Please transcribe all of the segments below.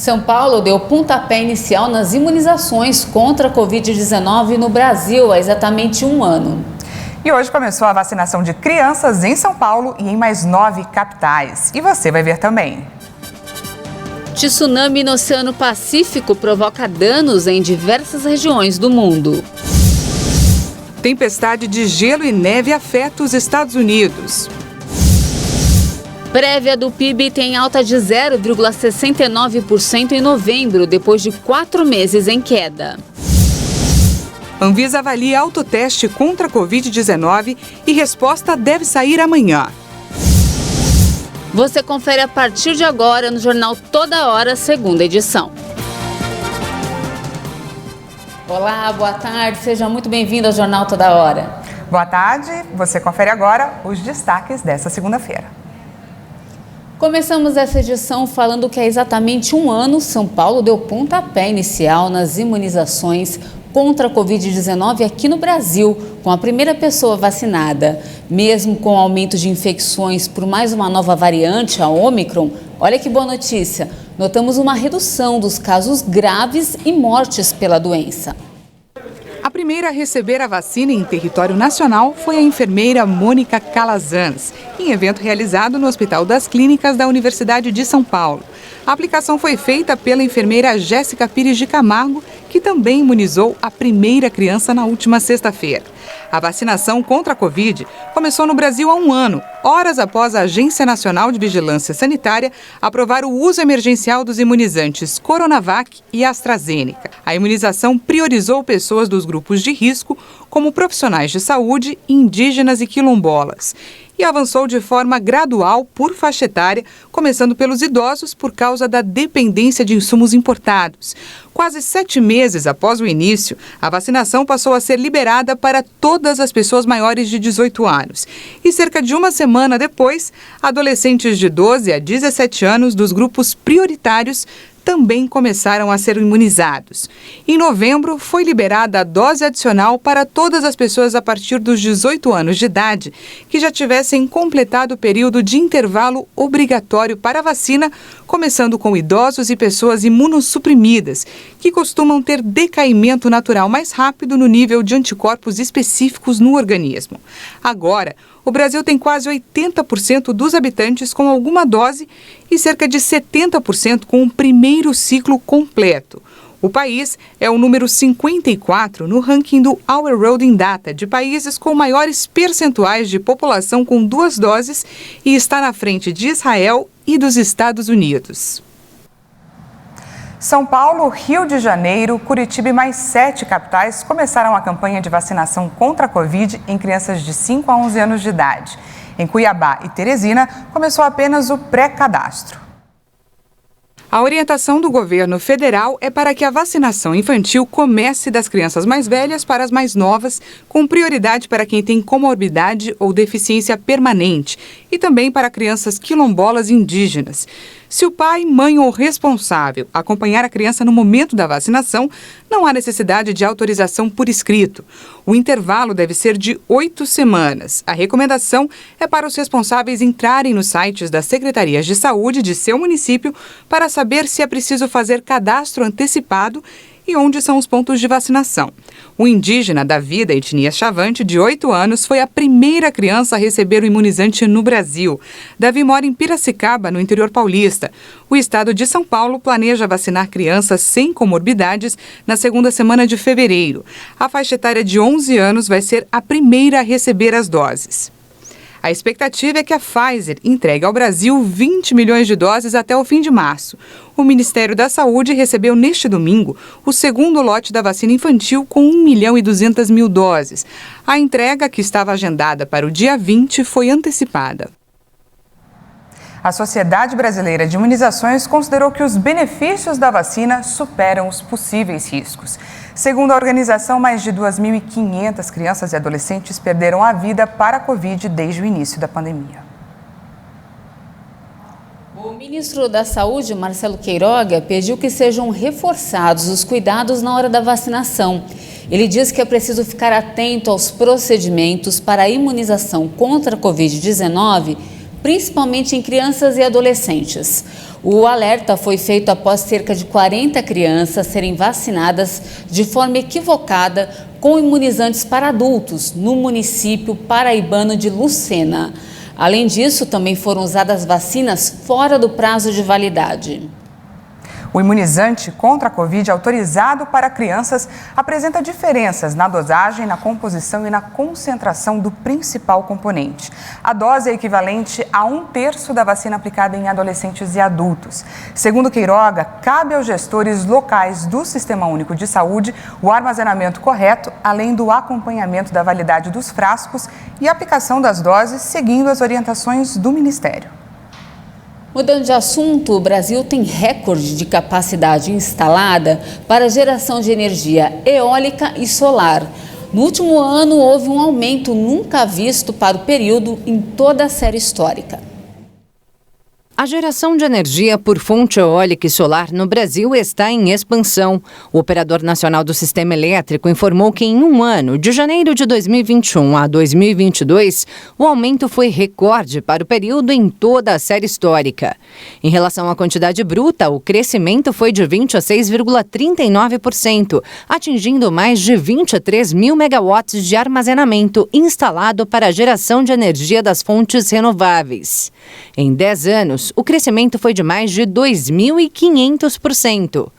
São Paulo deu pontapé inicial nas imunizações contra a Covid-19 no Brasil há exatamente um ano. E hoje começou a vacinação de crianças em São Paulo e em mais 9 capitais. E você vai ver também. Tsunami no Oceano Pacífico provoca danos em diversas regiões do mundo. Tempestade de gelo e neve afeta os Estados Unidos. Prévia do PIB tem alta de 0,69% em novembro, depois de 4 meses em queda. Anvisa avalia autoteste contra a Covid-19 e resposta deve sair amanhã. Você confere a partir de agora no Jornal Toda Hora, segunda edição. Olá, boa tarde, seja muito bem-vindo ao Jornal Toda Hora. Boa tarde, você confere agora os destaques dessa segunda-feira. Começamos essa edição falando que há exatamente um ano São Paulo deu pontapé inicial nas imunizações contra a Covid-19 aqui no Brasil, com a primeira pessoa vacinada. Mesmo com o aumento de infecções por mais uma nova variante, a Ômicron, olha que boa notícia, notamos uma redução dos casos graves e mortes pela doença. A primeira a receber a vacina em território nacional foi a enfermeira Mônica Calazans, em evento realizado no Hospital das Clínicas da Universidade de São Paulo. A aplicação foi feita pela enfermeira Jéssica Pires de Camargo, que também imunizou a primeira criança na última sexta-feira. A vacinação contra a Covid começou no Brasil há um ano, horas após a Agência Nacional de Vigilância Sanitária aprovar o uso emergencial dos imunizantes Coronavac e AstraZeneca. A imunização priorizou pessoas dos grupos de risco, como profissionais de saúde, indígenas e quilombolas. E avançou de forma gradual por faixa etária, começando pelos idosos por causa da dependência de insumos importados. Quase 7 meses após o início, a vacinação passou a ser liberada para todas as pessoas maiores de 18 anos. E cerca de uma semana depois, adolescentes de 12 a 17 anos dos grupos prioritários também começaram a ser imunizados. Em novembro, foi liberada a dose adicional para todas as pessoas a partir dos 18 anos de idade que já tivessem completado o período de intervalo obrigatório para a vacina, começando com idosos e pessoas imunossuprimidas, que costumam ter decaimento natural mais rápido no nível de anticorpos específicos no organismo. Agora, o Brasil tem quase 80% dos habitantes com alguma dose e cerca de 70% com o primeiro ciclo completo. O país é o número 54 no ranking do Our Road in Data de países com maiores percentuais de população com 2 doses e está na frente de Israel e dos Estados Unidos. São Paulo, Rio de Janeiro, Curitiba e mais 7 capitais começaram a campanha de vacinação contra a Covid em crianças de 5 a 11 anos de idade. Em Cuiabá e Teresina, começou apenas o pré-cadastro. A orientação do governo federal é para que a vacinação infantil comece das crianças mais velhas para as mais novas, com prioridade para quem tem comorbidade ou deficiência permanente e também para crianças quilombolas e indígenas. Se o pai, mãe ou responsável acompanhar a criança no momento da vacinação, não há necessidade de autorização por escrito. O intervalo deve ser de 8 semanas. A recomendação é para os responsáveis entrarem nos sites das secretarias de saúde de seu município para saber se é preciso fazer cadastro antecipado e onde são os pontos de vacinação. O indígena Davi, da etnia Chavante, de 8 anos, foi a primeira criança a receber o imunizante no Brasil. Davi mora em Piracicaba, no interior paulista. O estado de São Paulo planeja vacinar crianças sem comorbidades na segunda semana de fevereiro. A faixa etária de 11 anos vai ser a primeira a receber as doses. A expectativa é que a Pfizer entregue ao Brasil 20 milhões de doses até o fim de março. O Ministério da Saúde recebeu neste domingo o segundo lote da vacina infantil com 1.200.000 doses. A entrega, que estava agendada para o dia 20, foi antecipada. A Sociedade Brasileira de Imunizações considerou que os benefícios da vacina superam os possíveis riscos. Segundo a organização, mais de 2.500 crianças e adolescentes perderam a vida para a Covid desde o início da pandemia. O ministro da Saúde, Marcelo Queiroga, pediu que sejam reforçados os cuidados na hora da vacinação. Ele diz que é preciso ficar atento aos procedimentos para a imunização contra a Covid-19, principalmente em crianças e adolescentes. O alerta foi feito após cerca de 40 crianças serem vacinadas de forma equivocada com imunizantes para adultos no município paraibano de Lucena. Além disso, também foram usadas vacinas fora do prazo de validade. O imunizante contra a Covid autorizado para crianças apresenta diferenças na dosagem, na composição e na concentração do principal componente. A dose é equivalente a 1/3 da vacina aplicada em adolescentes e adultos. Segundo Queiroga, cabe aos gestores locais do Sistema Único de Saúde o armazenamento correto, além do acompanhamento da validade dos frascos e aplicação das doses, seguindo as orientações do Ministério. Mudando de assunto, o Brasil tem recorde de capacidade instalada para geração de energia eólica e solar. No último ano, houve um aumento nunca visto para o período em toda a série histórica. A geração de energia por fonte eólica e solar no Brasil está em expansão. O Operador Nacional do Sistema Elétrico informou que em um ano, de janeiro de 2021 a 2022, o aumento foi recorde para o período em toda a série histórica. Em relação à quantidade bruta, o crescimento foi de 26,39%, atingindo mais de 23 mil megawatts de armazenamento instalado para a geração de energia das fontes renováveis. Em 10 anos, o crescimento foi de mais de 2.500%.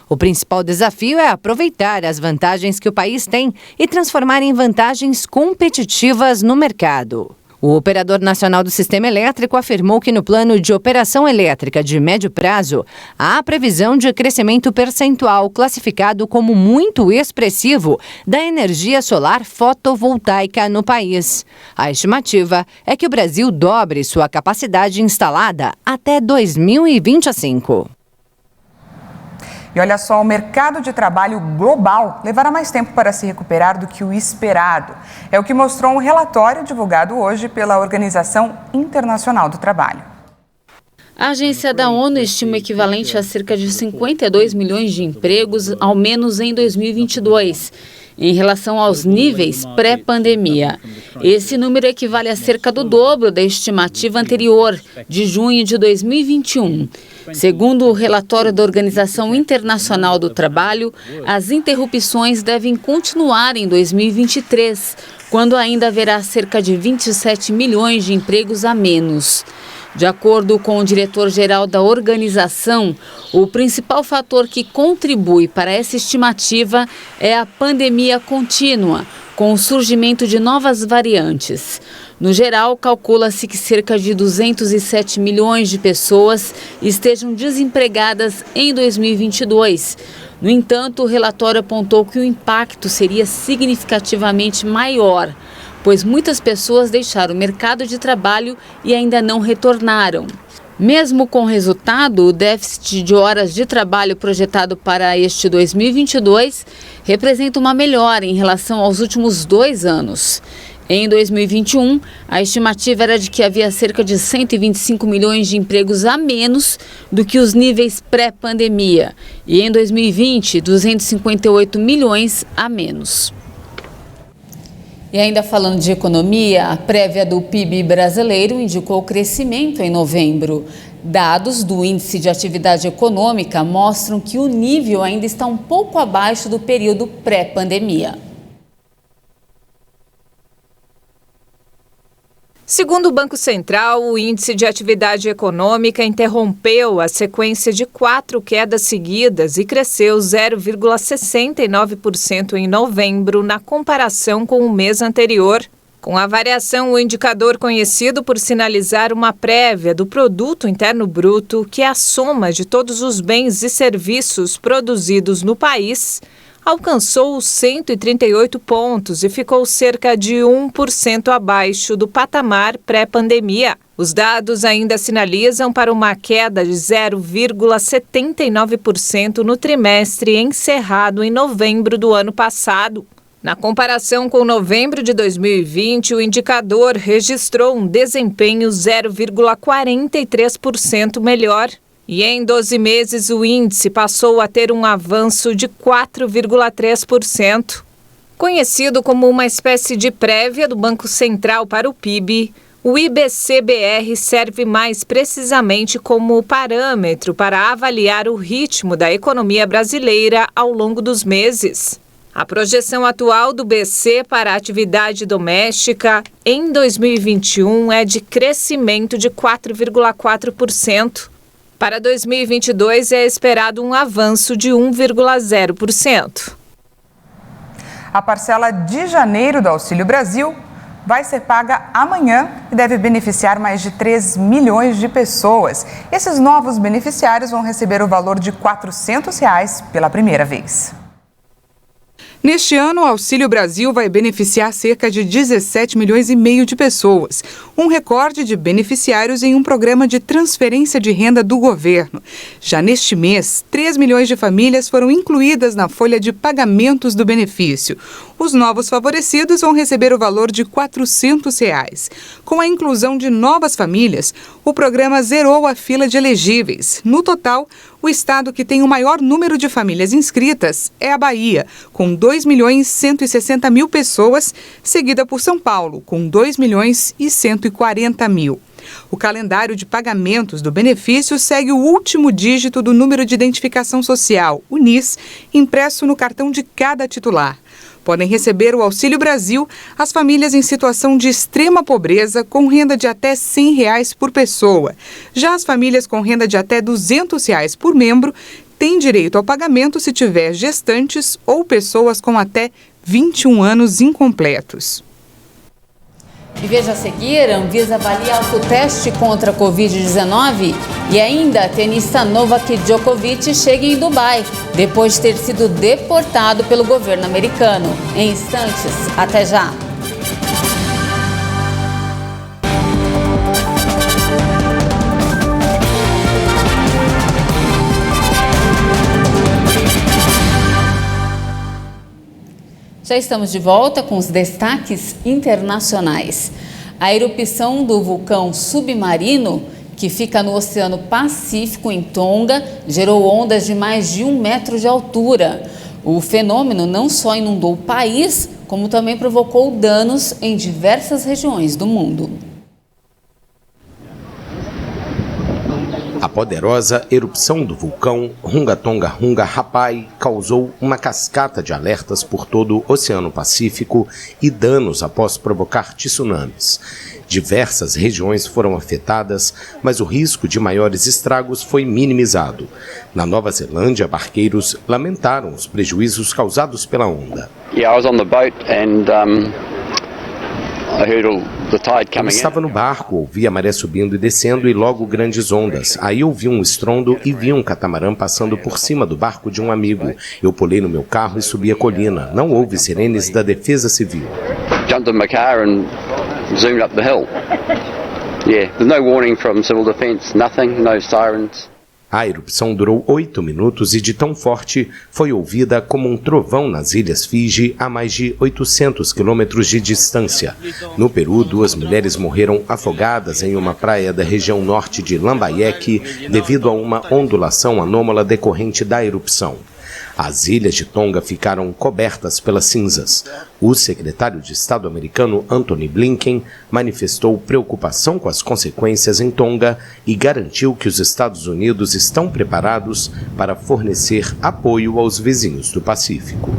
O principal desafio é aproveitar as vantagens que o país tem e transformar em vantagens competitivas no mercado. O Operador Nacional do Sistema Elétrico afirmou que no plano de operação elétrica de médio prazo, há previsão de crescimento percentual classificado como muito expressivo da energia solar fotovoltaica no país. A estimativa é que o Brasil dobre sua capacidade instalada até 2025. E olha só, o mercado de trabalho global levará mais tempo para se recuperar do que o esperado. É o que mostrou um relatório divulgado hoje pela Organização Internacional do Trabalho. A agência da ONU estima o equivalente a cerca de 52 milhões de empregos, ao menos em 2022, em relação aos níveis pré-pandemia. Esse número equivale a cerca do dobro da estimativa anterior, de junho de 2021. Segundo o relatório da Organização Internacional do Trabalho, as interrupções devem continuar em 2023, quando ainda haverá cerca de 27 milhões de empregos a menos. De acordo com o diretor-geral da organização, o principal fator que contribui para essa estimativa é a pandemia contínua, com o surgimento de novas variantes. No geral, calcula-se que cerca de 207 milhões de pessoas estejam desempregadas em 2022. No entanto, o relatório apontou que o impacto seria significativamente maior, pois muitas pessoas deixaram o mercado de trabalho e ainda não retornaram. Mesmo com o resultado, o déficit de horas de trabalho projetado para este 2022 representa uma melhora em relação aos últimos 2 anos. Em 2021, a estimativa era de que havia cerca de 125 milhões de empregos a menos do que os níveis pré-pandemia. E em 2020, 258 milhões a menos. E ainda falando de economia, a prévia do PIB brasileiro indicou crescimento em novembro. Dados do Índice de Atividade Econômica mostram que o nível ainda está um pouco abaixo do período pré-pandemia. Segundo o Banco Central, o Índice de Atividade Econômica interrompeu a sequência de 4 quedas seguidas e cresceu 0,69% em novembro, na comparação com o mês anterior. Com a variação, o indicador conhecido por sinalizar uma prévia do Produto Interno Bruto, que é a soma de todos os bens e serviços produzidos no país, alcançou os 138 pontos e ficou cerca de 1% abaixo do patamar pré-pandemia. Os dados ainda sinalizam para uma queda de 0,79% no trimestre encerrado em novembro do ano passado. Na comparação com novembro de 2020, o indicador registrou um desempenho 0,43% melhor. E em 12 meses, o índice passou a ter um avanço de 4,3%. Conhecido como uma espécie de prévia do Banco Central para o PIB, O IBC-BR serve mais precisamente como parâmetro para avaliar o ritmo da economia brasileira ao longo dos meses. A projeção atual do BC para a atividade doméstica em 2021 é de crescimento de 4,4%. Para 2022 é esperado um avanço de 1,0%. A parcela de janeiro do Auxílio Brasil vai ser paga amanhã e deve beneficiar mais de 3 milhões de pessoas. Esses novos beneficiários vão receber o valor de R$ 400 pela primeira vez. Neste ano, o Auxílio Brasil vai beneficiar cerca de 17 milhões e meio de pessoas, um recorde de beneficiários em um programa de transferência de renda do governo. Já neste mês, 3 milhões de famílias foram incluídas na folha de pagamentos do benefício. Os novos favorecidos vão receber o valor de R$ 400. Com a inclusão de novas famílias, o programa zerou a fila de elegíveis. No total, o estado que tem o maior número de famílias inscritas é a Bahia, com 2.160.000 pessoas, seguida por São Paulo, com 2.140.000. O calendário de pagamentos do benefício segue o último dígito do número de identificação social, o NIS, impresso no cartão de cada titular. Podem receber o Auxílio Brasil as famílias em situação de extrema pobreza com renda de até R$ 100 por pessoa. Já as famílias com renda de até R$ 200 por membro têm direito ao pagamento se tiver gestantes ou pessoas com até 21 anos incompletos. E veja a seguir, a Anvisa avalia autoteste contra a Covid-19 e ainda a tenista Novak Djokovic chega em Dubai, depois de ter sido deportado pelo governo americano. Em instantes, até já! Já estamos de volta com os destaques internacionais. A erupção do vulcão submarino, que fica no Oceano Pacífico, em Tonga, gerou ondas de mais de 1 metro de altura. O fenômeno não só inundou o país, como também provocou danos em diversas regiões do mundo. A poderosa erupção do vulcão Hunga Tonga Hunga Rapai causou uma cascata de alertas por todo o Oceano Pacífico e danos após provocar tsunamis. Diversas regiões foram afetadas, mas o risco de maiores estragos foi minimizado. Na Nova Zelândia, barqueiros lamentaram os prejuízos causados pela onda. Eu estava no barco, ouvi a maré subindo e descendo e logo grandes ondas. Aí ouvi um estrondo e vi um catamarã passando por cima do barco de um amigo. Eu pulei no meu carro e subi a colina. Não houve sirenes da Defesa Civil. Jumped in my car and zoomed up the hill. Yeah, there's no warning from civil defense, nothing, no sirens. A erupção durou 8 minutos e de tão forte foi ouvida como um trovão nas Ilhas Fiji a mais de 800 quilômetros de distância. No Peru, 2 mulheres morreram afogadas em uma praia da região norte de Lambayeque devido a uma ondulação anômala decorrente da erupção. As ilhas de Tonga ficaram cobertas pelas cinzas. O secretário de Estado americano Antony Blinken manifestou preocupação com as consequências em Tonga e garantiu que os Estados Unidos estão preparados para fornecer apoio aos vizinhos do Pacífico.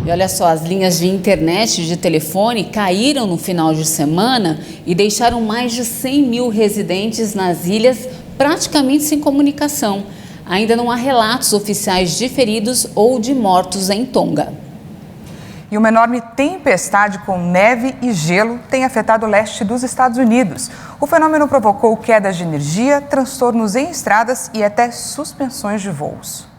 E olha só, as linhas de internet e de telefone caíram no final de semana e deixaram mais de 100 mil residentes nas ilhas praticamente sem comunicação. Ainda não há relatos oficiais de feridos ou de mortos em Tonga. E uma enorme tempestade com neve e gelo tem afetado o leste dos Estados Unidos. O fenômeno provocou quedas de energia, transtornos em estradas e até suspensões de voos.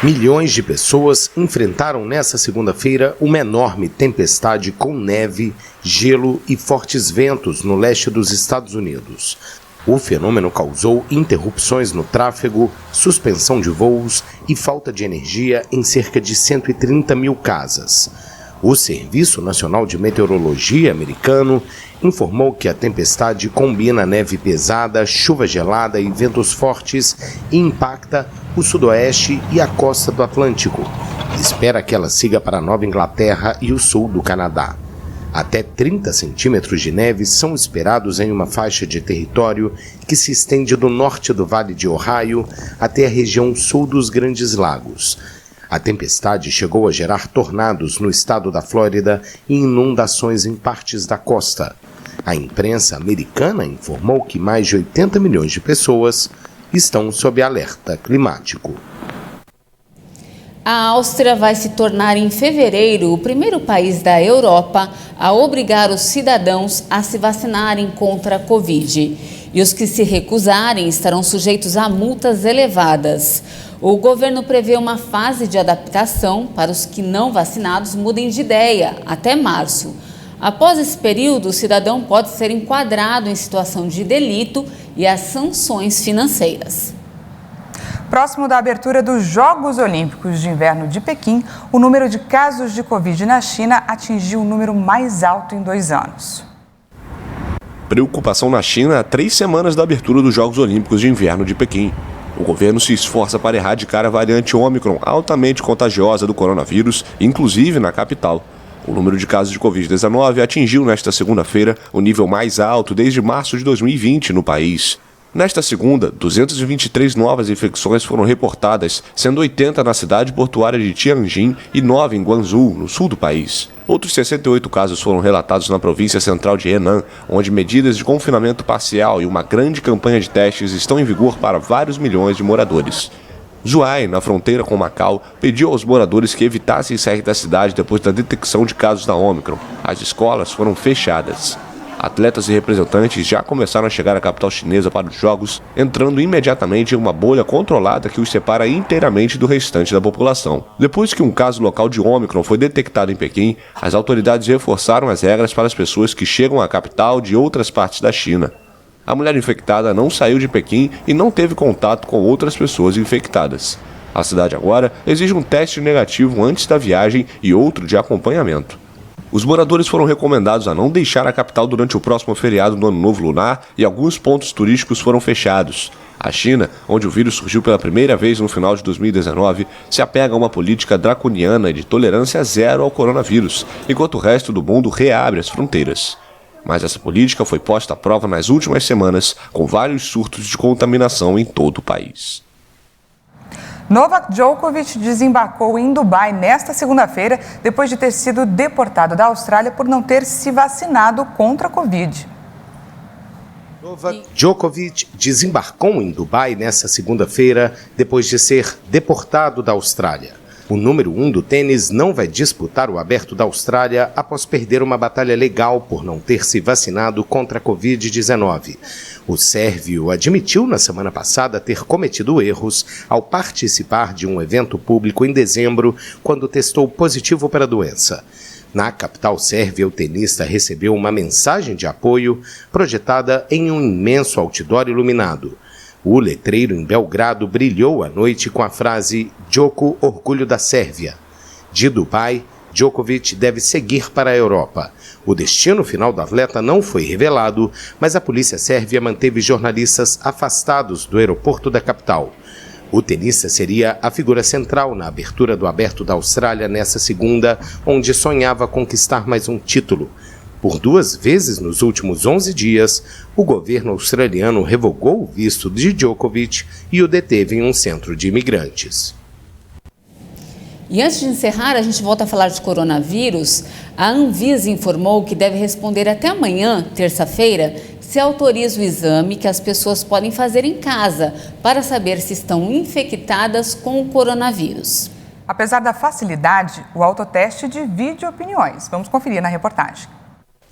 Milhões de pessoas enfrentaram nesta segunda-feira uma enorme tempestade com neve, gelo e fortes ventos no leste dos Estados Unidos. O fenômeno causou interrupções no tráfego, suspensão de voos e falta de energia em cerca de 130 mil casas. O Serviço Nacional de Meteorologia americano informou que a tempestade combina neve pesada, chuva gelada e ventos fortes e impacta o sudoeste e a costa do Atlântico. espera que ela siga para a Nova Inglaterra e o sul do Canadá. Até 30 centímetros de neve são esperados em uma faixa de território que se estende do norte do Vale de Ohio até a região sul dos Grandes Lagos. A tempestade chegou a gerar tornados no estado da Flórida e inundações em partes da costa. A imprensa americana informou que mais de 80 milhões de pessoas estão sob alerta climático. A Áustria vai se tornar em fevereiro o primeiro país da Europa a obrigar os cidadãos a se vacinarem contra a Covid. E os que se recusarem estarão sujeitos a multas elevadas. O governo prevê uma fase de adaptação para os que não vacinados mudem de ideia até março. Após esse período, o cidadão pode ser enquadrado em situação de delito e as sanções financeiras. Próximo da abertura dos Jogos Olímpicos de Inverno de Pequim, o número de casos de Covid na China atingiu o número mais alto em 2 anos. Preocupação na China há 3 semanas da abertura dos Jogos Olímpicos de Inverno de Pequim. O governo se esforça para erradicar a variante Ômicron altamente contagiosa do coronavírus, inclusive na capital. O número de casos de Covid-19 atingiu nesta segunda-feira o nível mais alto desde março de 2020 no país. Nesta segunda, 223 novas infecções foram reportadas, sendo 80 na cidade portuária de Tianjin e 9 em Guangzhou, no sul do país. Outros 68 casos foram relatados na província central de Henan, onde medidas de confinamento parcial e uma grande campanha de testes estão em vigor para vários milhões de moradores. Zhuhai, na fronteira com Macau, pediu aos moradores que evitassem sair da cidade depois da detecção de casos da Ômicron. As escolas foram fechadas. Atletas e representantes já começaram a chegar à capital chinesa para os Jogos, entrando imediatamente em uma bolha controlada que os separa inteiramente do restante da população. Depois que um caso local de Ômicron foi detectado em Pequim, as autoridades reforçaram as regras para as pessoas que chegam à capital de outras partes da China. A mulher infectada não saiu de Pequim e não teve contato com outras pessoas infectadas. A cidade agora exige um teste negativo antes da viagem e outro de acompanhamento. Os moradores foram recomendados a não deixar a capital durante o próximo feriado do Ano Novo Lunar e alguns pontos turísticos foram fechados. A China, onde o vírus surgiu pela primeira vez no final de 2019, se apega a uma política draconiana de tolerância zero ao coronavírus, enquanto o resto do mundo reabre as fronteiras. Mas essa política foi posta à prova nas últimas semanas, com vários surtos de contaminação em todo o país. Novak Djokovic desembarcou em Dubai nesta segunda-feira, depois de ter sido deportado da Austrália por não ter se vacinado contra a Covid. Novak Djokovic desembarcou em Dubai nesta segunda-feira, depois de ser deportado da Austrália. O número 1 do tênis não vai disputar o Aberto da Austrália após perder uma batalha legal por não ter se vacinado contra a Covid-19. O sérvio admitiu na semana passada ter cometido erros ao participar de um evento público em dezembro, quando testou positivo para a doença. Na capital sérvia, o tenista recebeu uma mensagem de apoio projetada em um imenso outdoor iluminado. O letreiro em Belgrado brilhou à noite com a frase "Djoko, orgulho da Sérvia". De Dubai, Djokovic deve seguir para a Europa. O destino final do atleta não foi revelado, mas a polícia sérvia manteve jornalistas afastados do aeroporto da capital. O tenista seria a figura central na abertura do Aberto da Austrália nesta segunda, onde sonhava conquistar mais um título. Por 2 vezes nos últimos 11 dias, o governo australiano revogou o visto de Djokovic e o deteve em um centro de imigrantes. E antes de encerrar, a gente volta a falar de coronavírus. A Anvisa informou que deve responder até amanhã, terça-feira, se autoriza o exame que as pessoas podem fazer em casa para saber se estão infectadas com o coronavírus. Apesar da facilidade, o autoteste divide opiniões. Vamos conferir na reportagem.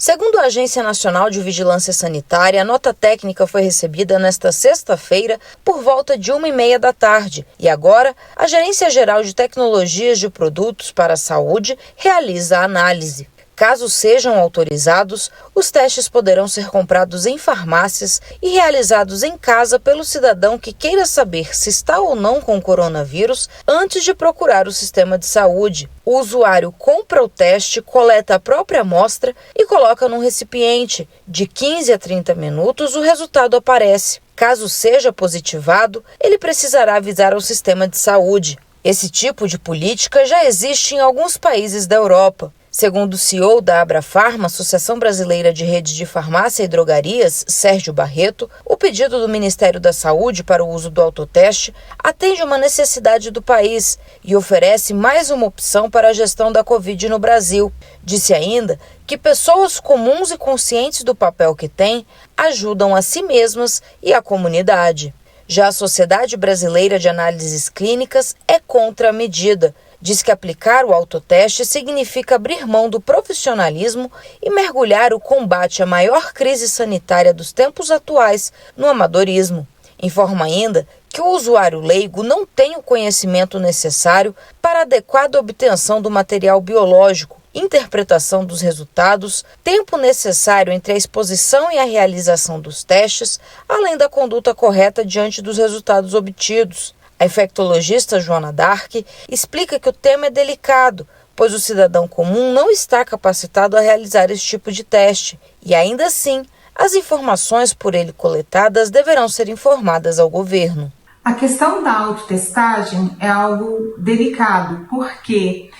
Segundo a Agência Nacional de Vigilância Sanitária, a nota técnica foi recebida nesta sexta-feira por volta de 1h30 da tarde. E agora, a Gerência Geral de Tecnologias de Produtos para a Saúde realiza a análise. Caso sejam autorizados, os testes poderão ser comprados em farmácias e realizados em casa pelo cidadão que queira saber se está ou não com coronavírus antes de procurar o sistema de saúde. O usuário compra o teste, coleta a própria amostra e coloca num recipiente. De 15 a 30 minutos, o resultado aparece. Caso seja positivado, ele precisará avisar ao sistema de saúde. Esse tipo de política já existe em alguns países da Europa. Segundo o CEO da Abrafarma, Associação Brasileira de Redes de Farmácia e Drogarias, Sérgio Barreto, o pedido do Ministério da Saúde para o uso do autoteste atende uma necessidade do país e oferece mais uma opção para a gestão da Covid no Brasil. Disse ainda que pessoas comuns e conscientes do papel que têm ajudam a si mesmas e a comunidade. Já a Sociedade Brasileira de Análises Clínicas é contra a medida. Diz que aplicar o autoteste significa abrir mão do profissionalismo e mergulhar o combate à maior crise sanitária dos tempos atuais no amadorismo. Informa ainda que o usuário leigo não tem o conhecimento necessário para a adequada obtenção do material biológico, interpretação dos resultados, tempo necessário entre a exposição e a realização dos testes, além da conduta correta diante dos resultados obtidos. A infectologista Joana Dark explica que o tema é delicado, pois o cidadão comum não está capacitado a realizar esse tipo de teste e, ainda assim, as informações por ele coletadas deverão ser informadas ao governo. A questão da autotestagem é algo delicado, porque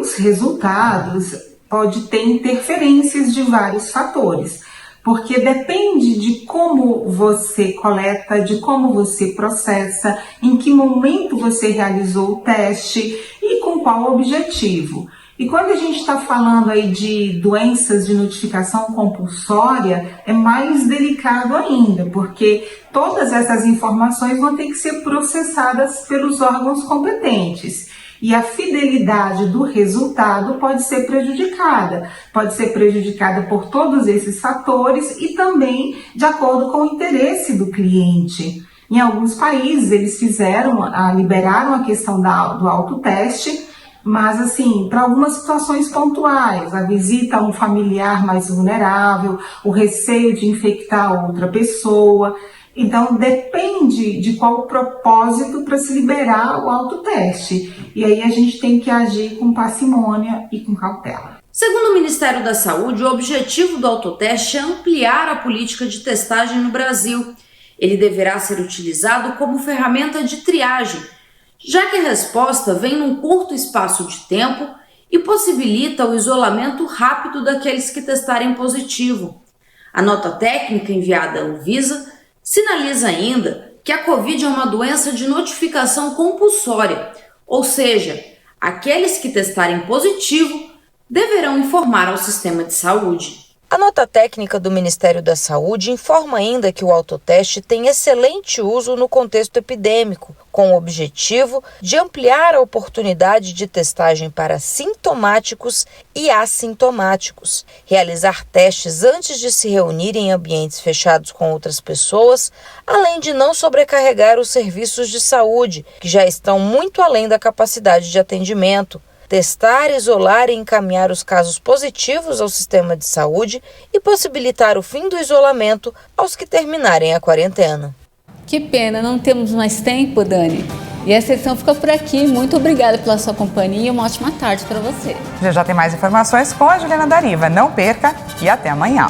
os resultados podem ter interferências de vários fatores. Porque depende de como você coleta, de como você processa, em que momento você realizou o teste e com qual objetivo. E quando a gente está falando aí de doenças de notificação compulsória, é mais delicado ainda, porque todas essas informações vão ter que ser processadas pelos órgãos competentes. E a fidelidade do resultado pode ser prejudicada por todos esses fatores e também de acordo com o interesse do cliente. Em alguns países eles liberaram a questão do autoteste, mas assim, para algumas situações pontuais, a visita a um familiar mais vulnerável, o receio de infectar outra pessoa. Então, depende de qual o propósito para se liberar o autoteste. E aí a gente tem que agir com parcimônia e com cautela. Segundo o Ministério da Saúde, o objetivo do autoteste é ampliar a política de testagem no Brasil. Ele deverá ser utilizado como ferramenta de triagem, já que a resposta vem num curto espaço de tempo e possibilita o isolamento rápido daqueles que testarem positivo. A nota técnica enviada à Anvisa sinaliza ainda que a Covid é uma doença de notificação compulsória, ou seja, aqueles que testarem positivo deverão informar ao sistema de saúde. A nota técnica do Ministério da Saúde informa ainda que o autoteste tem excelente uso no contexto epidêmico, com o objetivo de ampliar a oportunidade de testagem para sintomáticos e assintomáticos, realizar testes antes de se reunir em ambientes fechados com outras pessoas, além de não sobrecarregar os serviços de saúde, que já estão muito além da capacidade de atendimento. Testar, isolar e encaminhar os casos positivos ao sistema de saúde e possibilitar o fim do isolamento aos que terminarem a quarentena. Que pena, não temos mais tempo, Dani. E essa edição fica por aqui. Muito obrigada pela sua companhia e uma ótima tarde para você. Já tem mais informações com a Juliana Dariva. Não perca e até amanhã.